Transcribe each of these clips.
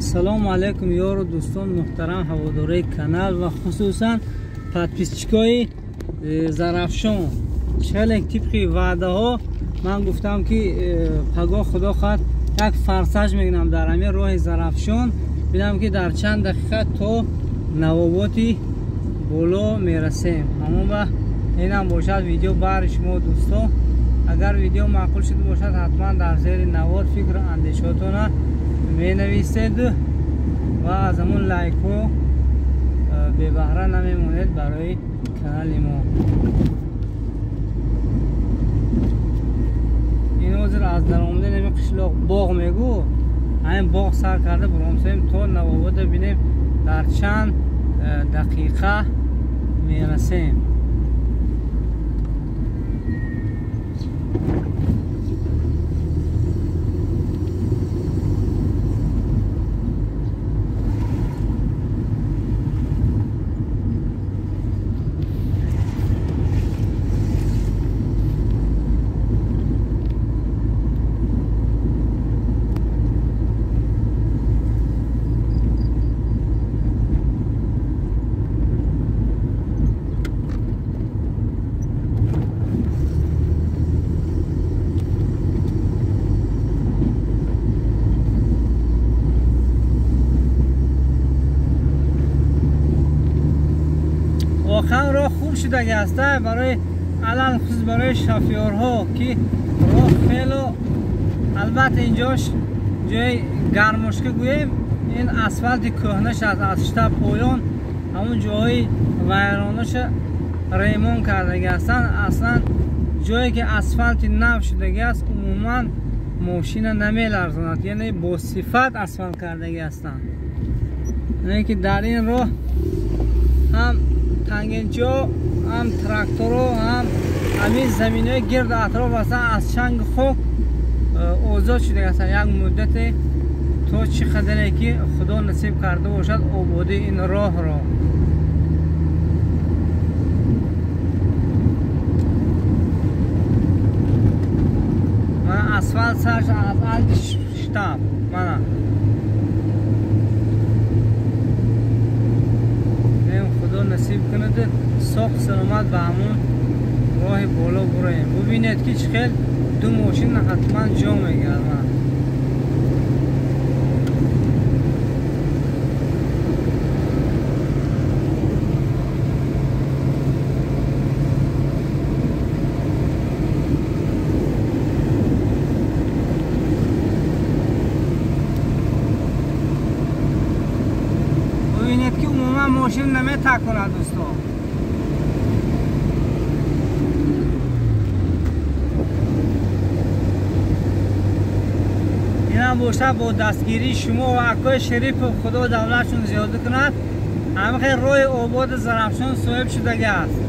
салому алайкум ёру дӯстон муҳтарам ҳаводорои канал ва хусусан подписчикои Зарафшон. Чалек тибқи ваъдаҳо ман гуфтам ки пагоҳ худо хоҳад як фарсаж мегирам дар ҳамин роҳи Зарафшон, бинам ки дар чанд дақиқа то навоботи боло мерасем. ҳамон ба инам бошад видео баъри шумо дӯстон. агар видео маъқул шуда бошад ҳатман дар зери навод фикру андешотона менависед ва аз ҳамон лайкҳо бебаҳра намемонед барои канали мо. ин ҳозир аз даромади нами қишлоқ боғ мегӯ, ҳамин боғ сар карда буромсоем то навобота бинем дар чанд дақиқа мерасем. واقعا راه خوب شده است برای علل خصوص برای شافیورها که راه خیلی البته اینجاش جای گرمش که گوییم این اسفالت کهنش از شتا پایان همون جای ویرانش ریمون کرده هستند. اصلا جایی که اسفالت نو شده است عموما ماشین نمی‌لرزاند، یعنی با صفت اسفالت کرده هستند. یعنی که در این راه هم تنگنچا هم تراکتورها هم همین زمین‌های گرد اطراف هستن از چنگ خاک آزاد شده هستن. یک مدت تا چقدر که خدا نصیب کرده باشد آبادی این راه را. من اسفالت سرش از الگ شتاب من نصیب کنید ساخت سلامت به همون راه بالا براییم. ببینید که چقدر دو ماشین حتما جا میگردن. ببینید که عموما ماشین نمی‌تکونه دوستان. اینم باشه با دستگیری شما و اکای شریف خدا دولتشون زیاده کند همه خیلی روی آباد زرافشان صاحب شده است.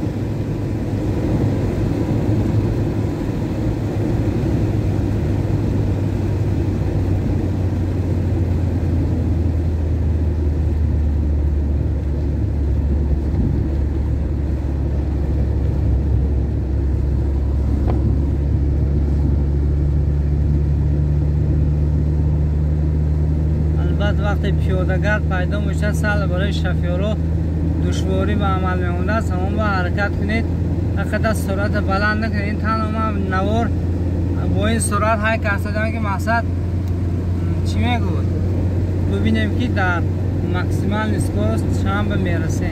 وقتی پیاده‌گرد پیدا میشه سهل برای شفیارا دشواری به عمل میمونده است. همون با حرکت کنید، اینقدر سرعت بلند نکنید. این تنها نوار با این سرعت های کسادم که مقصد چی میگوید ببینیم که در مکسیمال اسکوست چند به میرسیم.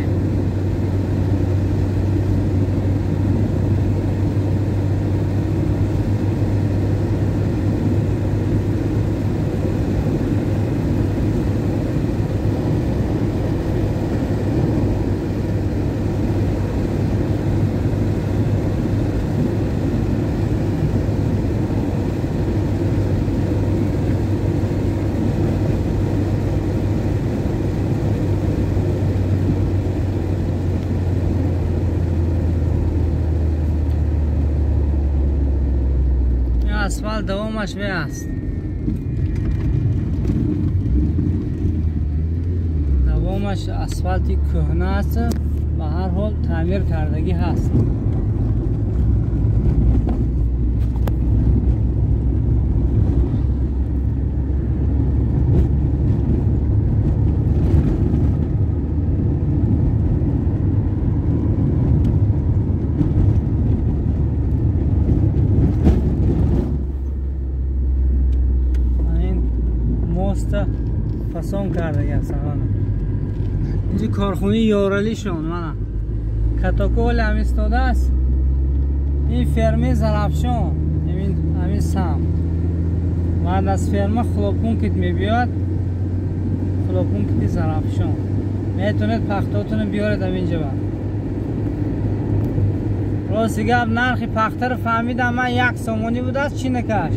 اسفالت دوامش به است. دوامش اسفالتی کهنه است و هر حال تعمیر کردگی هست. درسته فسان کرده است. اینجا کارخونه یارالی شون من کتاکول هم استاده است. این فرمه زرافشان همین سم بعد از فرمه خلاپونکت میبیاد. خلاپونکت زرافشان میتونید پختاتون بیارید اینجا. راستی گپ نرخی پخته رو فهمیدم من 1 سامانی بود است. چی نکش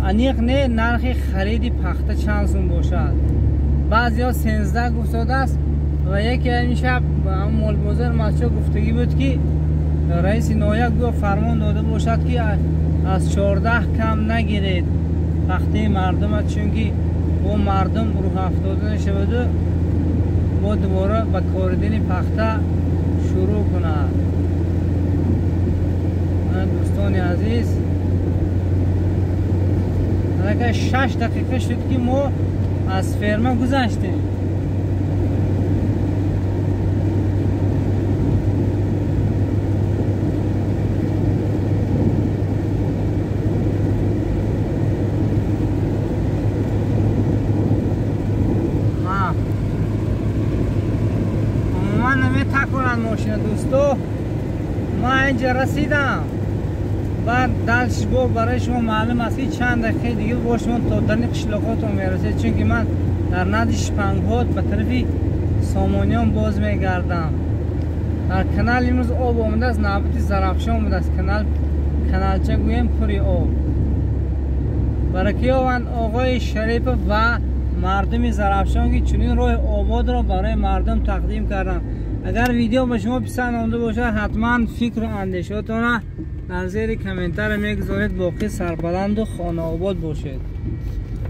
انیق نه نرخی خریدی پخته چند سوم باشد. بعضی ها 13 گفتاده است و یکی این شب با هم مولبوزر مسجد گفتگی بود که رئیس نایب گفت فرمان داده باشد که از 14 کم نگیرید پخته مردم، چون که با مردم روح افتاده شود و با دوباره با کاردن پخته شروع کنند. دوستان عزیز اگر 6 دقیقه شد که ما از فرما گذشتیم. من نمی‌تکونم ماشین دوستو. ما اینجا رسیدم. بعد دلش با برای شما معلوم است که چند دقیقه دیگه با شما تا در قشلاقاتون میرسید، چون که من در ندیش پنگهات به طرف سامانیان باز میگردم. در کانال امروز آب آمده است، نوبت زرافشان آمده است. کانالچه گویم پری آب. برای کیوان آقای شریف و مردم زرافشان که چنین راه آباد را برای مردم تقدیم کردم. اگر ویدیو به شما پسند آمده باشد حتما فکر و اندیشاتون در زیر کامنتر میگذارید. باقی سربلند و خانه آباد باشید.